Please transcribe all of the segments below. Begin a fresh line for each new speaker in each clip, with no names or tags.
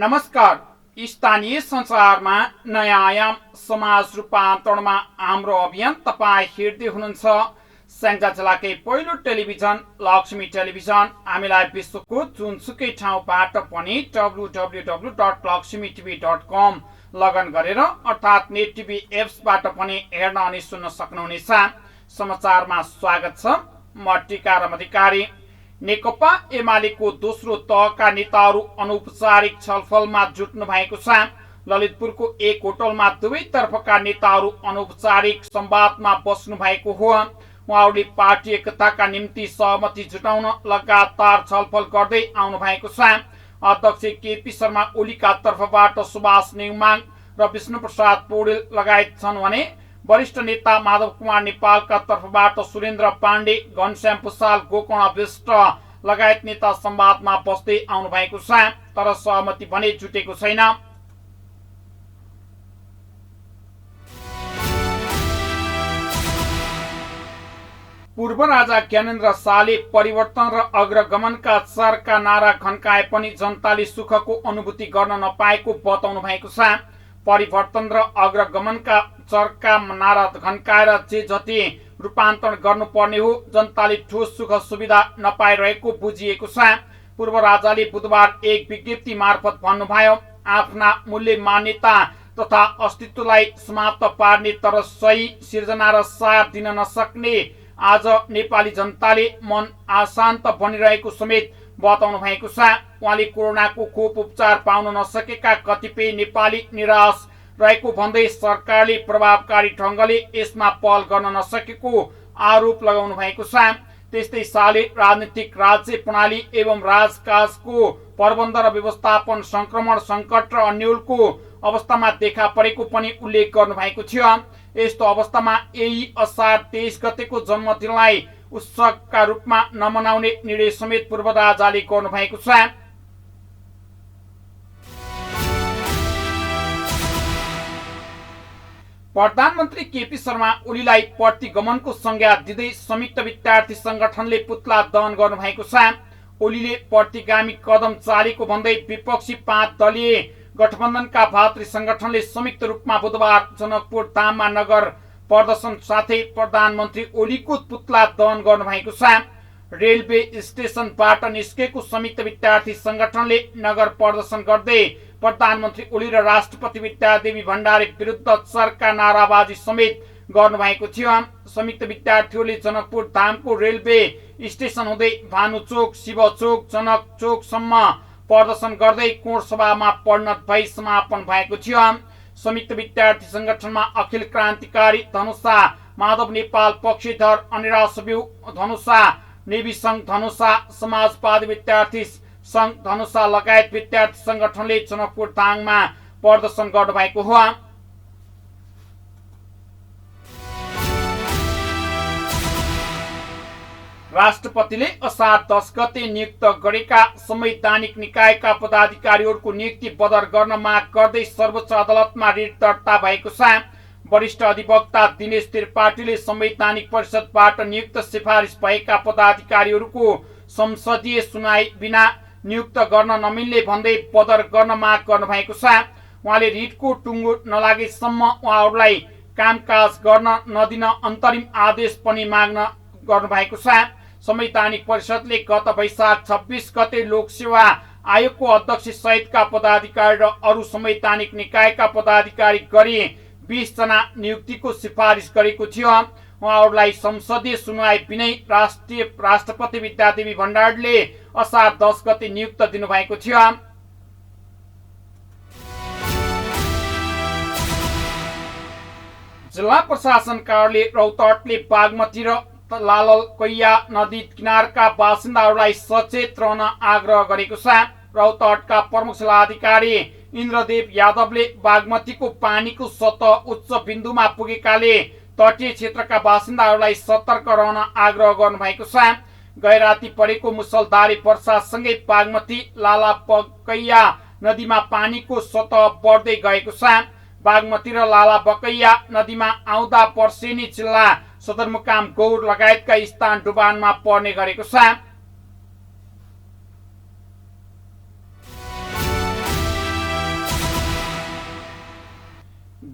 नमस्कार। स्थानीय संचारमा नयाँ आयाम समाज रूपान्तरणमा हाम्रो अभियान तपाईँ हेर्दै हुनुहुन्छ स्याङ्जा जिल्लाकै पहिलो टेलिभिजन लक्ष्मी टेलिभिजन। हामीलाई विश्वको जुनसुकै ठाउँबाट पनि www.laxmitv.com लगइन गरेर अर्थात् नेट टिभी एप्सबाट पनि हेर्न अनि सुन्न सक्नुहुनेछ। समाचारमा स्वागत छ। म टिकाराम अधिकारी। नेकपा एमालेको दोस्रो तहका नेताहरू अनौपचारिक छलफलमा जुट्नु भएको छ। ललितपुरको एक होटलमा दुवैतर्फका नेताहरू अनौपचारिक संवादमा बस्नु भएको हो। उहाँहरूले पार्टी एकताका निम्ति सहमति जुटाउन लगातार छलफल गर्दै आउनु भएको छ। अध्यक्ष केपी शर्मा ओलीका तर्फबाट सुभाष नेउमाङ र विष्णुप्रसाद पौडेल लगायत छन् भने वरिष्ठ नेता माधव कुमार नेपालका तर्फबाट सुरेन्द्र पाण्डे, घनश्याम पुसाल, गोकर्ण विष्ट लगायत नेता संवादमा बस्दै आउनु भएको छ, तर सहमति भने जुटेको छैन। पूर्व राजा ज्ञानेन्द्र शाहले परिवर्तन र अग्रगमनका चर्का नारा खन्काए पनि जनताले सुखको अनुभूति गर्न नपाएको बताउनु भएको छ। परिवर्तन र अग्रगमनका चर्का नारा खन्काएर जे जति रूपान्तरण गर्नुपर्ने हो, जनताले ठोस सुख सुविधा नपाइरहेको बुझिएको छ। पूर्व राजाले बुधबार एक विज्ञप्ति मार्फत भन्नुभयो, आफ्ना मूल्य मान्यता तथा अस्तित्वलाई समाप्त पार्ने तर सही सिर्जना र साथ दिन नसक्ने आज नेपाली जनताले मन अशान्त बनिरहेको समेत बताउनु भएको छ। उहाँले कोरोनाको खोप उपचार पाउन नसकेका कतिपय नेपाली निराश रहेको भन्दै सरकारले प्रभावकारी ढङ्गले यसमा पहल गर्न नसकेको आरोप लगाउनु भएको छ। त्यस्तै शाहले राजनीतिक राज्य प्रणाली एवं राजकाजको प्रबन्ध र व्यवस्थापन संक्रमण सङ्कट र अन्यलको अवस्थामा देखा परेको पनि उल्लेख गर्नु भएको थियो। यस्तो अवस्थामा यही असार 23 गतेको जन्मदिनलाई उत्सवका रूपमा नमनाउने निर्णय समेत पूर्व राजाले गर्नु भएको छ। प्रधानमन्त्री केपी शर्मा ओलीलाई प्रतिगमनको संज्ञा दिँदै संयुक्त विद्यार्थी संगठनले पुतला दहन गर्नु भएको छ। ओलीले प्रतिगामी कदम चालेको भन्दै विपक्षी 5 दलीय गठबन्धनका भातृ संगठनले संयुक्त रूपमा बुधबार जनकपुर धाममा नगर प्रदर्शन साथै प्रधानमन्त्री ओलीको पुतला दहन गर्नु भएको छ। रेलवे स्टेशनबाट निस्केको संयुक्त विद्यार्थी संगठनले नगर प्रदर्शन गर्दै प्रधानमन्त्री ओली र राष्ट्रपति विद्यादेवी भण्डारी विरुद्ध चर्का नाराबाजी समेत गर्नुभएको थियो। संयुक्त विद्यार्थीहरूले जनकपुर धामको रेलवे स्टेशन हुँदै भानुचोक, शिवचोक, जनक चोकसम्म प्रदर्शन गर्दै कोण सभामा परिणत भई समापन भएको थियो। संयुक्त विद्यार्थी संगठनमा अखिल क्रान्तिकारी धनुषा, माधव नेपाल पक्षधर, अनिरा सब्यू धनुषा, नेवी संघ धनुषा, समाजवादी विद्यार्थी संघ धनुषा लगायत विद्यार्थी संगठनले जनकपुर धाममा प्रदर्शन गर्नुभएको हो। राष्ट्रपतिले असार 10 गते नियुक्त गरेका संवैधानिक निकायका पदाधिकारीहरूको नियुक्ति बदर गर्न माग गर्दै सर्वोच्च अदालतमा रिट दर्ता भएको छ। वरिष्ठ अधिवक्ता दिनेश त्रिपाठीले संवैधानिक परिषदबाट नियुक्त सिफारिस भएका पदाधिकारीहरूको संसदीय सुनाई बिना नियुक्त गर्न नमिल्ने भन्दै बदर गर्न माग गर्नु भएको छ। उहाँले रिटको टुङ्गो नलागेसम्म उहाँहरूलाई कामकाज गर्न नदिन अन्तरिम आदेश पनि माग्न गर्नु भएको छ। संवैधानिक परिषदले गत वैशाख 26 गते लोकसेवा आयोगको अध्यक्ष सहितका पदाधिकारी र अरू संवैधानिक निकायका पदाधिकारी गरी 20 जना नियुक्तिको सिफारिस गरेको थियो। उहाँहरूलाई संसदीय सुनवाई बिनै राष्ट्रपति विद्यादेवी भण्डारीले असार 10 गते नियुक्त दिनुभएको थियो। जिल्ला प्रशासन कार्यालय रौतहटले बागमती र लालकैया नदी किनारका बासिन्दाहरूलाई सचेत रहन आग्रह गरेको छ। रौतहटका प्रमुख जिल्लाधिकारी इन्द्रदेव यादवले बागमतीको पानीको सतह उच्च बिन्दुमा पुगेकाले तटीय क्षेत्रका बासिन्दाहरूलाई सतर्क रहन आग्रह गर्नुभएको छ। गैराती परेको मुसलधारे वर्षासँगै बागमती लालाबकैया नदीमा पानीको सतह बढ्दै गएको छ। बागमती र लालाबकैया नदीमा आउँदा पर्सेनी जिल्ला सदरमुकाम गौर लगायतका स्थान डुबानमा पर्ने गरेको छ।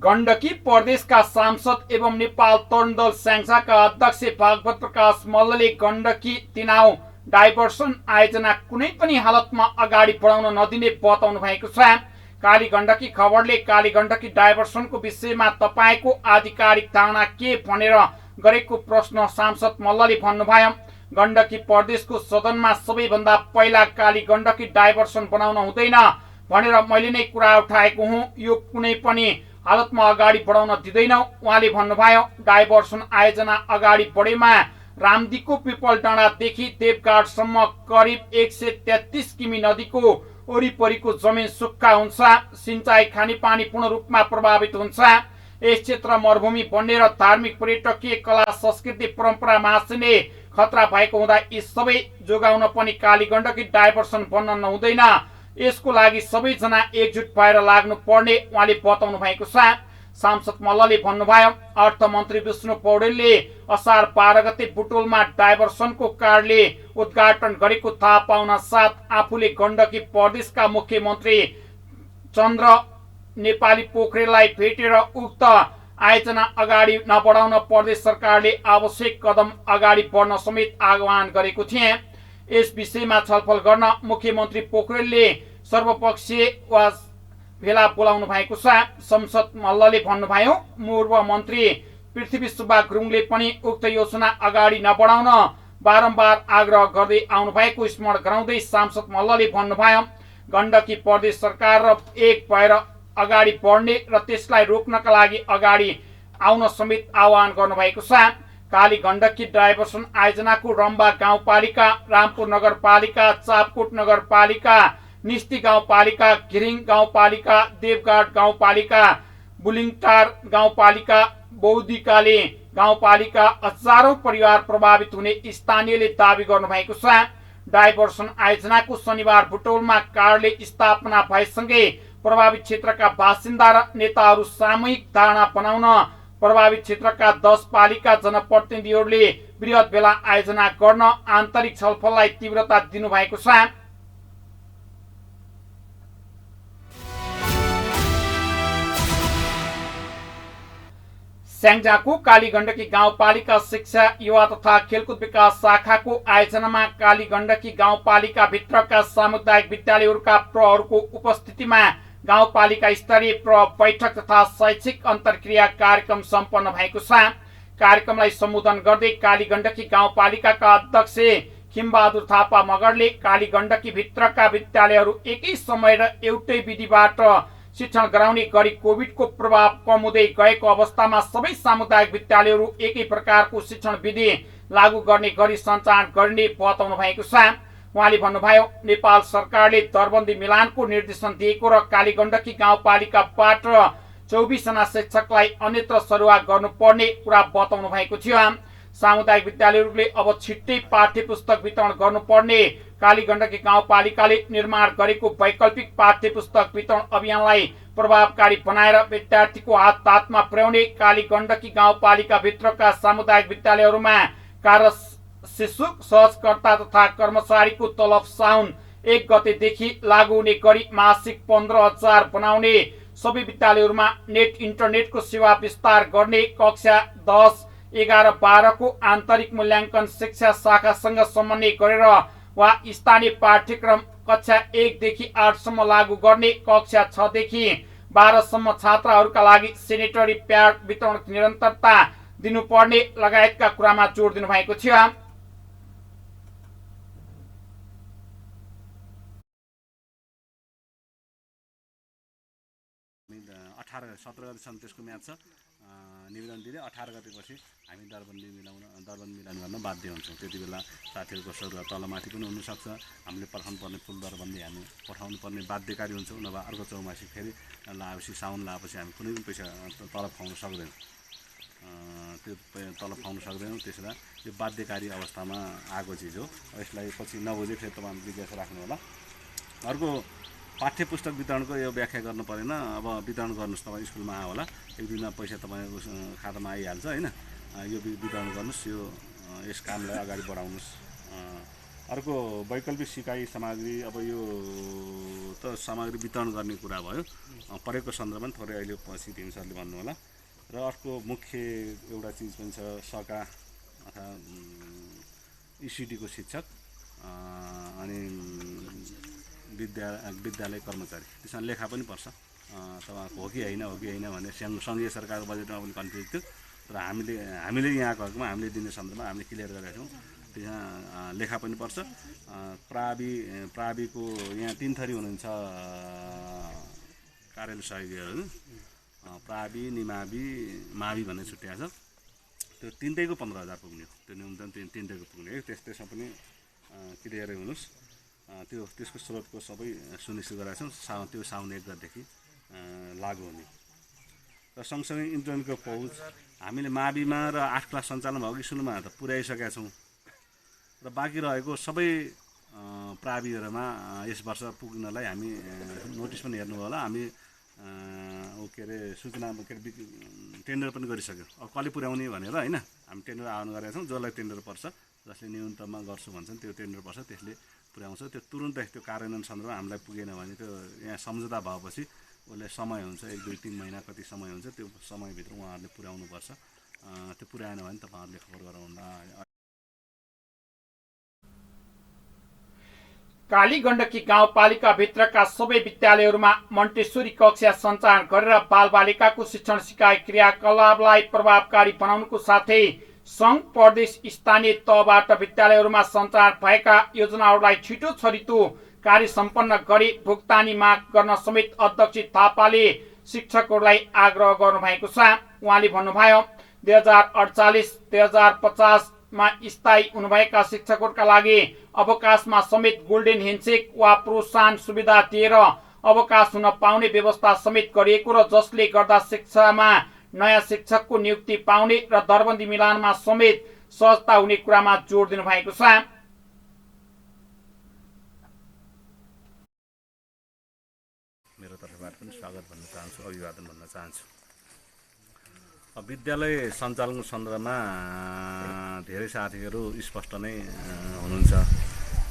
गण्डकी प्रदेशका सांसद एवं नेपाल तरुण दल स्याङ्जाका अध्यक्ष भागवत प्रकाश मल्लले गण्डकी तिनाउ डाइभर्सन आयोजना कुनै पनि हालतमा अगाडि बढाउन नदिने बताउनु भएको छ। काली गण्डकी खबरले काली गण्डकी डाइभर्सनको विषयमा तपाईको आधिकारिक धारणा के भनेर गरेको प्रश्न सांसद मल्लले भन्नुभयो। गण्डकी प्रदेशको सदनमा सबैभन्दा पहिला काली गण्डकी डाइभर्सन बनाउन हुँदैन भनेर मैले नै कुरा उठाएको हुँ। यो कुनै पनि हालतमा अगाडि बढाउन दिँदैनौँ उहाँले भन्नुभयो। डाइभर्सन आयोजना अगाडि बढेमा रामदीको पिपल डाँडादेखि देवघाटसम्म करिब 133 किमी नदीको वरिपरिको जमिन सुक्खा हुन्छ, सिंचाई खानेपानी पूर्ण रूपमा प्रभावित हुन्छ। यस क्षेत्र मरुभूमि बन्ने र धार्मिक पर्यटकीय कला संस्कृति परम्परा मासिने खतरा भएको हुँदा यी सबै जोगाउन पनि काली गण्डकी डाइभर्सन बन्न नहुँदैन। यसको लागि सबैजना एकजुट भएर लाग्नु पर्ने उहाँले बताउनु भएको छ। सांसद मल्लले भन्नुभयो। अर्थमन्त्री विष्णु पौडेलले असार 12 गते बुटोलमा डाइभर्सनको कार्डले उद्घाटन गरेको थाहा पाउन साथ आफूले गण्डकी प्रदेशका मुख्यमन्त्री चन्द्र नेपाली पोखरेललाई भेटेर उक्त आयोजना अगाडि नबढाउन प्रदेश सरकारले आवश्यक कदम अगाडि बढ्न समेत आह्वान गरेको थिए। यस विषयमा छलफल गर्न मुख्यमन्त्री पोखरेलले सर्वपक्षीय भेला बोलाउनु भएको छ। संसद मल्लले भन्नुभयो। पूर्व मन्त्री पृथ्वी सुब्बा गुरुङले पनि उक्त योजना अगाडि नबढाउन बारम्बार आग्रह गर्दै आउनु भएको स्मरण गराउँदै सांसद मल्लले भन्नुभयो। गण्डकी प्रदेश सरकार र एक भएर अगाडि बढ्ने र त्यसलाई रोक्नका लागि अगाडि आउन समेत आह्वान गर्नुभएको छ। काली गण्डकी डाइभर्सन आयोजनाको रम्बा गाउँपालिका, रामपुर नगरपालिका, चापकोट नगरपालिका, निस्ती गाउँपालिका, घिरिङ गाउँपालिका, देवघाट गाउँपालिका, बुलिङटार गाउँपालिका, बौद्धिकाले गाउँपालिका हजारौं परिवार प्रभावित हुने स्थानीयले दावी गर्नुभएको छ। डाइभर्सन आयोजनाको शनिबार बुटौलमा कार्डले स्थापना भएसँगै प्रभावित क्षेत्रका बासिन्दा र नेताहरू सामूहिक धारणा बनाउन प्रभावित क्षेत्रका 10 पालिका जनप्रतिनिधिहरूले वृहत भेला आयोजना गर्न आन्तरिक छलफललाई तीव्रता दिनुभएको छ। स्याङ्जाको काली गण्डकी गाउँपालिका शिक्षा युवा तथा खेलकुद विकास शाखाको आयोजनामा काली गण्डकी गाउँपालिका भित्रका सामुदायिक विद्यालयहरूका प्रहरूको उपस्थितिमा गाउँपालिका स्तरीय प्र बैठक तथा शैक्षिक अन्तर्क्रिया कार्यक्रम सम्पन्न भएको छ। कार्यक्रमलाई सम्बोधन गर्दै काली गण्डकी गाउँपालिकाका अध्यक्ष खिमबहादुर थापा मगरले काली गण्डकी भित्रका विद्यालयहरू एकै समय र एउटै विधिबाट शिक्षण गराउने गरी कोभिडको प्रभाव कम हुँदै गएको अवस्थामा सबै सामुदायिक विद्यालयहरू एकै प्रकारको शिक्षण विधि लागू गर्ने गरी सञ्चालन गर्ने बताउनु भएको छ। उहाँले भन्नुभयो। नेपाल सरकारले दरबन्दी मिलानको निर्देशन दिएको र काली गण्डकी गाउँपालिकाबाट 24 जना शिक्षकलाई अन्यत्र सरुवा गर्नुपर्ने कुरा बताउनु भएको थियो। सामुदायिक विद्यालयहरूले अब छिट्टै पाठ्य पुस्तक वितरण गर्नुपर्ने काली गण्डकी गाउँपालिकाले निर्माण गरेको वैकल्पिक पाठ्य पुस्तक वितरण अभियानलाई प्रभावकारी बनाएर विद्यार्थीको हातमा पुर्याउने काली गण्डकी गाउँपालिका भित्रका सामुदायिक विद्यालयहरूमा कार्य शिशु सहजकर्ता तथा कर्मचारीको तलब साउन 1 गतेदेखि लागू हुने गरी मासिक 15,000 बनाउने, सबै विद्यालयहरूमा नेट इन्टरनेटको सेवा विस्तार गर्ने, कक्षा 10, 11, 12 को आन्तरिक मूल्याङ्कन शिक्षा शाखासँग समन्वय गरेर वा स्थानीय पाठ्यक्रम कक्षा 1 देखि 8 सम्म लागू गर्ने, कक्षा 6 देखि 12 सम्म छात्राहरूका लागि सेनिटरी प्याड वितरण निरन्तरता दिनुपर्ने लगायतका कुरामा जोड दिनुभएको थियो।
17 गतेसम्म त्यसको म्याच छ। निवेदन दिँदै 18 गतेपछि हामी दरबन्दी मिलान गर्न बाध्य हुन्छौँ। त्यति बेला साथीहरूको सरुवा तलमाथि पनि हुनसक्छ। हामीले पठाउनु पर्ने फुल दरबन्दी हामी पठाउनु पर्ने बाध्यकारी हुन्छौँ। नभए अर्को चौमासी फेरि लाएपछि साउन लाएपछि हामी कुनै पनि पैसा तलब खुवाउन सक्दैनौँ। त्यो तलब खुवाउन सक्दैनौँ। त्यसैले यो बाध्यकारी अवस्थामा आएको चिज हो। यसलाई पछि नबुझे फेरि तपाईँ जिज्ञासा राख्नु होला। अर्को पाठ्य पुस्तक वितरणको यो व्याख्या गर्नु परेन। अब वितरण गर्नुहोस्, तपाईँ स्कुलमा आयो होला, एक दिनमा पैसा तपाईँको खातामा आइहाल्छ होइन। यो वितरण गर्नुहोस्, यस कामलाई अगाडि बढाउनुहोस्। अर्को वैकल्पिक सिकाइ सामग्री अब यो त सामग्री वितरण गर्ने कुरा भयो परेको सन्दर्भमा थोरै अहिले पछि तिमी सरले भन्नु होला र अर्को मुख्य एउटा चिज पनि छ सका अथवा इसिडीको शिक्षक अनि विद्यालय कर्मचारी त्यसमा लेखा पनि पर्छ तपाईँको हो कि होइन भने सङ्घीय सरकारको बजेटमा पनि कन्फ्युज थियो र हामीले यहाँको हकमा हामीले दिने सन्दर्भमा हामीले क्लियर गरेका छौँ त्यहाँ लेखा पनि पर्छ प्राविको यहाँ 3 थरी हुनुहुन्छ कार्यालय सहयोगीहरू प्रावि निमावि मावि भन्ने छुट्या छ त्यो तिनटैको 15,000 पुग्ने हो त्यो न्यूनतम तिनटैको पुग्ने हो त्यसमा पनि क्लियरै हुनुहोस् त्यसको स्रोतको सबै सुनिश्चित गराएको छौँ त्यो साउन 1 गतेदेखि लागू हुने र सँगसँगै इन्टरनेटको पहुँच हामीले माविमा र 8 क्लास सञ्चालन भएको स्कुलमा त पुर्याइसकेका छौँ र बाँकी रहेको सबै प्राविहरूमा यस वर्ष पुग्नलाई हामी नोटिस पनि हेर्नुभयो होला हामी के अरे सूचना टेन्डर पनि गरिसक्यौँ अब कसले पुर्याउने भनेर होइन हामी टेन्डर आह्वान गरेका छौँ जसलाई टेन्डर पर्छ जसले न्यूनतममा गर्छु भन्छन् त्यो टेन्डर पर्छ त्यसले पुर्याउँछ त्यो तुरुन्तै त्यो कार्यान्वयन सन्दर्भमा हामीलाई पुगेन भने त्यो यहाँ सम्झौता भएपछि उसले समय हुन्छ 1, 2, 3 महिना कति समय हुन्छ त्यो समयभित्र उहाँहरूले पुर्याउनुपर्छ त्यो पुर्याएन भने तपाईँहरूले खबर गराउनु
कालीगण्डकी गाउँपालिकाभित्रका सबै विद्यालयहरूमा मन्टेश्वरी कक्षा सञ्चालन गरेर बालबालिकाको शिक्षण सिकाइ क्रियाकलापलाई प्रभावकारी बनाउनुको साथै सङ्घ प्रदेश स्थानीय तहबाट विद्यालयहरूमा सञ्चालन भएका योजनाहरूलाई छिटो छरितो कार्य सम्पन्न गरी भुक्तानी माग गर्न समेत अध्यक्ष थापाले शिक्षकहरूलाई आग्रह गर्नुभएको छ। उहाँले भन्नुभयो 2048-2050 मा स्थायी हुनुभएका शिक्षकहरूका लागि अवकाशमा समेत गोल्डेन ह्यान्डसेक वा प्रोत्साहन सुविधा दिएर अवकाश हुन पाउने व्यवस्था समेत गरिएको र जसले गर्दा शिक्षामा नयाँ शिक्षकको नियुक्ति पाउने र दरबन्दी मिलानमा समेत सहजता हुने कुरामा जोड दिनु भएको छ।
मेरो तर्फबाट पनि स्वागत भन्न चाहन्छु, अभिवादन भन्न चाहन्छु। विद्यालय सञ्चालनको सन्दर्भमा धेरै साथीहरू स्पष्ट नै हुनुहुन्छ।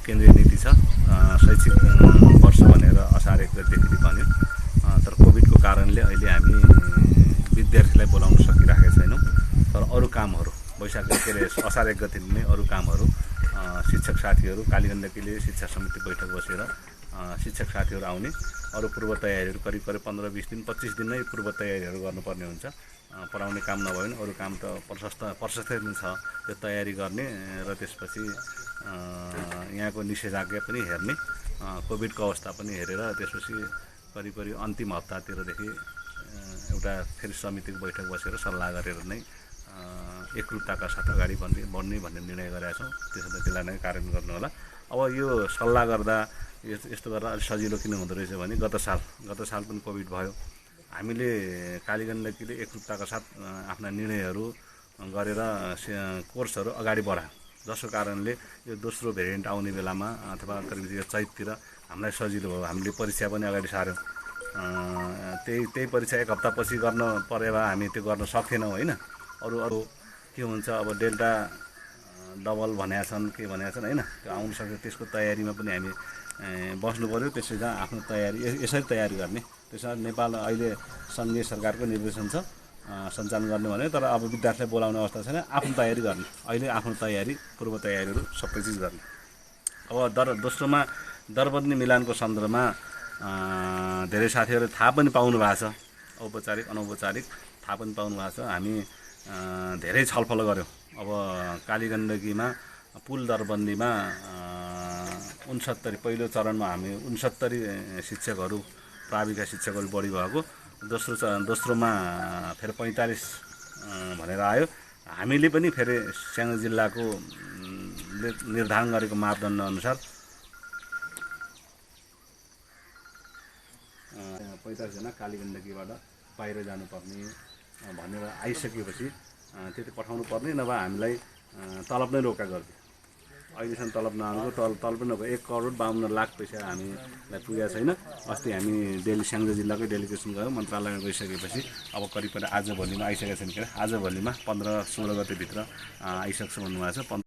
केन्द्रीय नीति छ शैक्षिक वर्ष भनेर असार 1 गतेदेखि भन्यो, तर कोभिडको कारणले अहिले हामी विद्यार्थीलाई बोलाउन सकिरहेका छैनौँ। तर अरू कामहरू वैशाख के अरे असार 1 गते नै अरू कामहरू शिक्षक साथीहरू कालीगण्डकीले शिक्षा समिति बैठक बसेर शिक्षक साथीहरू आउने अरू पूर्व तयारीहरू करिब 15-20 दिन 25 दिन नै पूर्व तयारीहरू गर्नुपर्ने हुन्छ। पढाउने काम नभए पनि अरू काम त प्रशस्तै पनि छ, त्यो तयारी गर्ने र त्यसपछि यहाँको निषेधाज्ञा पनि हेर्ने, कोभिडको अवस्था पनि हेरेर त्यसपछि करिब अन्तिम हप्तातिरदेखि एउटा फेरि समितिको बैठक बसेर सल्लाह गरेर नै एकरूपताका साथ अगाडि बढ्ने भन्ने निर्णय गरेका छौँ। त्यसलाई नै कार्यान्वयन गर्नु होला। अब यो सल्लाह गर्दा यस्तो गर्दा अलिक सजिलो किन हुँदो रहेछ भने गत साल पनि कोभिड भयो। हामीले कालीगण्डकीले एकरूपताका साथ आफ्ना निर्णयहरू गरेर कोर्सहरू अगाडि बढायो, जसको कारणले यो दोस्रो भेरिएन्ट आउने बेलामा अथवा करिब यो चैततिर हामीलाई सजिलो भयो। हामीले परीक्षा पनि अगाडि सार्यौँ। त्यही परीक्षा 1 हप्तापछि गर्न परे भए हामी त्यो गर्न सक्थेनौँ होइन। अरू के हुन्छ अब डेल्टा डबल भनेका छन् के भनेका छन् होइन, त्यो आउनु सक्छ। त्यसको तयारीमा पनि हामी बस्नु पऱ्यो। त्यसैले आफ्नो तयारी यसरी तयारी गर्ने। त्यसमा नेपाल अहिले सङ्घीय सरकारको निर्देशन छ सञ्चालन गर्ने भने, तर अब विद्यार्थीलाई बोलाउने अवस्था छैन। आफ्नो तयारी गर्ने, अहिले आफ्नो तयारी पूर्व तयारीहरू सबै चिज गर्ने। अब दोस्रोमा दरबन्दी मिलानको सन्दर्भमा धेरै साथीहरूले थाहा पनि पाउनु भएको छ, औपचारिक अनौपचारिक थाहा पनि पाउनु भएको छ। हामी धेरै छलफल गऱ्यौँ। अब कालीगण्डकीमा पुल दरबन्दीमा 69 पहिलो चरणमा हामी 69 शिक्षकहरू प्राविका शिक्षकहरू बढी भएको, दोस्रोमा फेरि 45 भनेर आयो। हामीले पनि फेरि स्याङ्जा जिल्लाको निर्धारण गरेको मापदण्ड अनुसार 45 जना कालीगण्डकीबाट बाहिर जानुपर्ने भनेर आइसकेपछि त्यति पठाउनु पर्ने, नभए हामीलाई तलब नै रोका गर्थ्यो। अहिलेसम्म तलब नआएको तलब पनि नभएको 1,52,00,000 पैसा हामीलाई पुगेको छैन। अस्ति हामी स्याङ्जा जिल्लाकै डेलिगेसन गयौँ, मन्त्रालयमा गइसकेपछि अब करिब आजभोलिमा आइसकेको छैन। के आजभोलिमा 15-16 गतेभित्र आइसक्छ भन्नुभएको छ।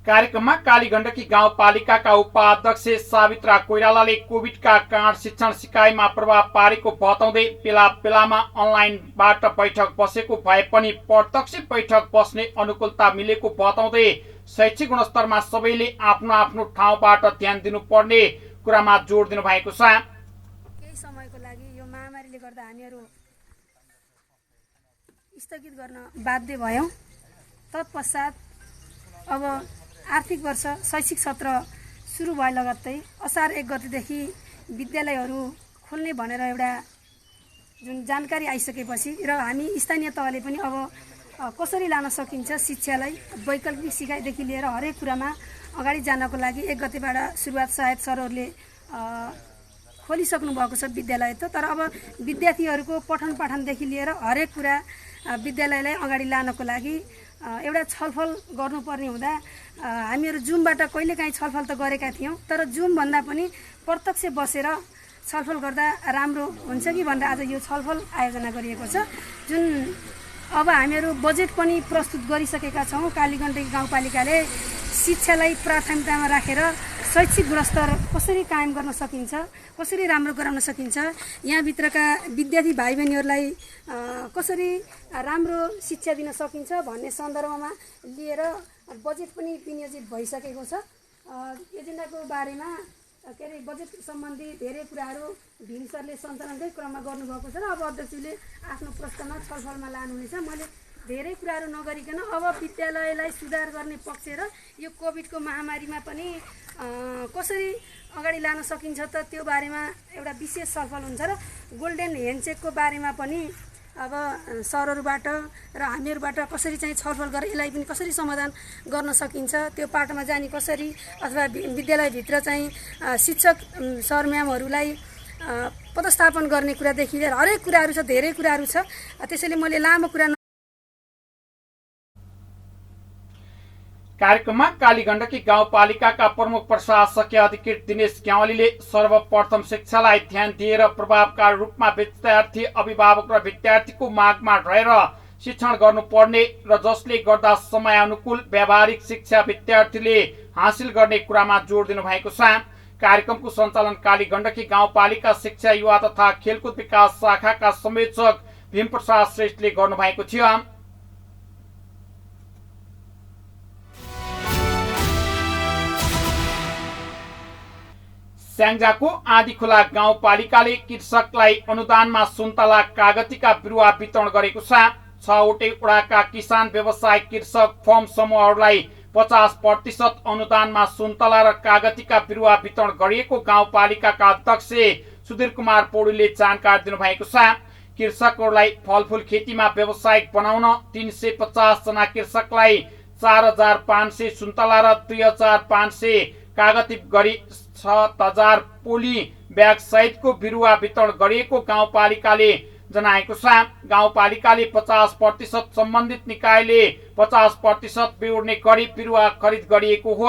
कार्यक्रममा कालीगण्डकी गाउँपालिकाका उपाध्यक्ष सावित्रा कोइरालाले कोभिडका कारण शिक्षण सिकाइमा प्रभाव पारेको बताउँदै बेला बेलामा अनलाइनबाट बैठक बसेको भए पनि प्रत्यक्ष बैठक बस्ने अनुकूलता मिलेको बताउँदै शैक्षिक गुणस्तरमा सबैले आफ्नो आफ्नो ठाउँबाट ध्यान दिनुपर्ने कुरामा जोड दिनु भएको छ।
केही समयको लागि यो महामारीले गर्दा हामीहरू स्थगित गर्न बाध्य भयौँ। तत्पश्चात अब आर्थिक वर्ष शैक्षिक सत्र सुरु भए लगत्तै असार 1 गतेदेखि विद्यालयहरू खोल्ने भनेर एउटा जुन जानकारी आइसकेपछि र हामी स्थानीय तहले पनि अब कसरी लान सकिन्छ शिक्षालाई वैकल्पिक सिकाइदेखि लिएर हरेक कुरामा अगाडि जानको लागि 1 गतेबाट सुरुवात सायद सरहरूले खोलिसक्नु भएको छ विद्यालय त। तर अब विद्यार्थीहरूको पठन पाठनदेखि लिएर हरेक कुरा विद्यालयलाई अगाडि लानको लागि एउटा छलफल गर्नुपर्ने हुँदा हामीहरू जुमबाट कहिलेकाहीँ छलफल त गरेका थियौँ, तर जुमभन्दा पनि प्रत्यक्ष बसेर छलफल गर्दा राम्रो हुन्छ कि भनेर आज यो छलफल आयोजना गरिएको छ। जुन अब हामीहरू बजेट पनि प्रस्तुत गरिसकेका छौँ। कालीगण्डकी गाउँपालिकाले शिक्षालाई प्राथमिकतामा राखेर शैक्षिक गुणस्तर कसरी कायम गर्न सकिन्छ, कसरी राम्रो गराउन सकिन्छ, यहाँभित्रका विद्यार्थी भाइ बहिनीहरूलाई कसरी राम्रो शिक्षा दिन सकिन्छ भन्ने सन्दर्भमा लिएर बजेट पनि विनियोजित भइसकेको छ। एजेन्डाको बारेमा के अरे बजेट सम्बन्धी धेरै कुराहरू भीम सरले सञ्चालनकै क्रममा गर्नुभएको छ र अब अध्यक्षले आफ्नो प्रश्नमा छलफलमा लानुहुनेछ। मैले धेरै कुराहरू नगरिकन अब विद्यालयलाई सुधार गर्ने पक्ष र यो कोभिडको महामारीमा पनि कसरी अगाडि लान सकिन्छ त त्यो बारेमा एउटा विशेष छलफल हुन्छ र गोल्डन ह्यान्डसेकको बारेमा पनि अब सरहरूबाट र हामीहरूबाट कसरी चाहिँ छलफल गरेर यसलाई पनि कसरी समाधान गर्न सकिन्छ, त्यो पाटोमा जाने कसरी, अथवा विद्यालयभित्र चाहिँ शिक्षक सर म्यामहरूलाई पदस्थापन गर्ने कुरादेखि लिएर हरेक कुराहरू छ, धेरै कुराहरू छ। त्यसैले मैले लामो कुरा
कार्यक्रममा कालीगण्डकी गाउँपालिकाका प्रमुख प्रशासकीय अधिकृत दिनेश ग्यावालीले सर्वप्रथम शिक्षालाई ध्यान दिएर प्रभावकारी रूपमा विद्यार्थी अभिभावक र विद्यार्थीको मागमा रहेर शिक्षण गर्नुपर्ने र जसले गर्दा समयानुकूल व्यावहारिक शिक्षा विद्यार्थीले हासिल गर्ने कुरामा जोड दिनु भएको छ। कार्यक्रमको सञ्चालन कालीगण्डकी गाउँपालिका शिक्षा युवा तथा खेलकुद विकास शाखाका संयोजक भीमप्रसाद श्रेष्ठले गर्नुभएको थियो। स्याङ्जाको आँधीखोला गाउँपालिकाले कृषकलाई अनुदानमा सुन्तला कागतीका बिरुवा वितरण गरेको छ। 6वटै वडाका किसान व्यवसाय कृषक फर्म समूहहरूलाई 50% अनुदानमा सुन्तला र कागतीका बिरुवा वितरण गरिएको गाउँपालिकाका अध्यक्ष सुधीर कुमार पौडेलले जानकारी दिनुभएको छ। कृषकहरूलाई फलफुल खेतीमा व्यावसायिक बनाउन 350 जना कृषकलाई 4500 सुन्तला र 2500 कागती गरी 7000 पोली ब्याग सहितको बिरुवा वितरण गरिएको गाउँपालिकाले जनाएको छ। गाउँपालिकाले 50% सम्बन्धित निकायले 50% बिउर्ने गरी बिरुवा खरिद गरिएको हो।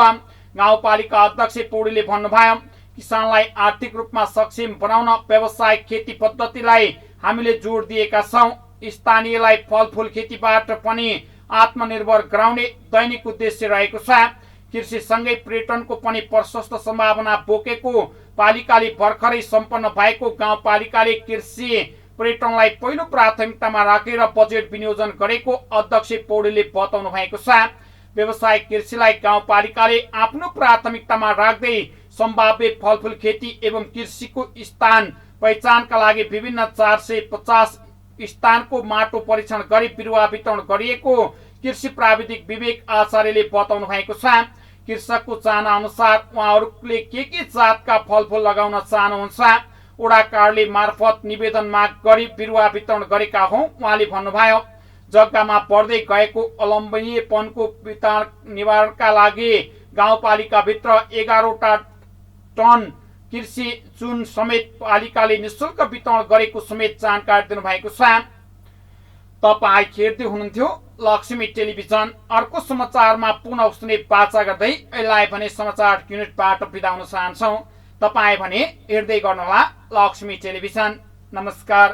गाउँपालिका अध्यक्ष पौडेलले भन्नुभयो, किसानलाई आर्थिक रूपमा सक्षम बनाउन व्यावसायिक खेती पद्धतिलाई हामीले जोड दिएका छौँ। स्थानीयलाई फलफुल खेतीबाट पनि आत्मनिर्भर गराउने दैनिक उद्देश्य रहेको छ। कृषिसँगै पर्यटनको पनि प्रशस्त सम्भावना बोकेको पालिकाले भर्खरै सम्पन्न भएको गाउँपालिकाले कृषि पर्यटनलाई पहिलो प्राथमिकतामा राखेर बजेट विनियोजन गरेको अध्यक्ष पौडेलले बताउनु भएको छ। व्यावसायिक कृषिलाई गाउँपालिकाले आफ्नो प्राथमिकतामा राख्दै सम्भाव्य फलफुल खेती एवं कृषिको स्थान पहिचानका लागि विभिन्न 450 स्थानको माटो परीक्षण गरी बिरुवा वितरण गरिएको कृषि प्राविधिक विवेक आचार्यले बताउनु भएको छ। कृषकको चाहना अनुसार उहाँहरूले के जातका फलफुल लगाउन चाहनुहुन्छ, वडा कार्यालय मार्फत निवेदन माग गरी बिरुवा वितरण गरेका हौं। उहाँले भन्नुभयो, जग्गामा बढ्दै गएको अवलम्बनीयपनको निवारणका लागि गाउँपालिकाभित्र 11वटा टन कृषि चुन समेत पालिकाले निशुल्क वितरण गरेको समेत जानकारी दिनुभएको छ। तपाईँ हेर्दै हुनुहुन्थ्यो लक्ष्मी टेलिभिजन। अर्को समाचारमा पुनः सुने बाचा गर्दै यसलाई भने समाचार युनिटबाट बिदा हुन चाहन्छौँ। तपाईँ भने हेर्दै गर्नुहोला लक्ष्मी टेलिभिजन। नमस्कार।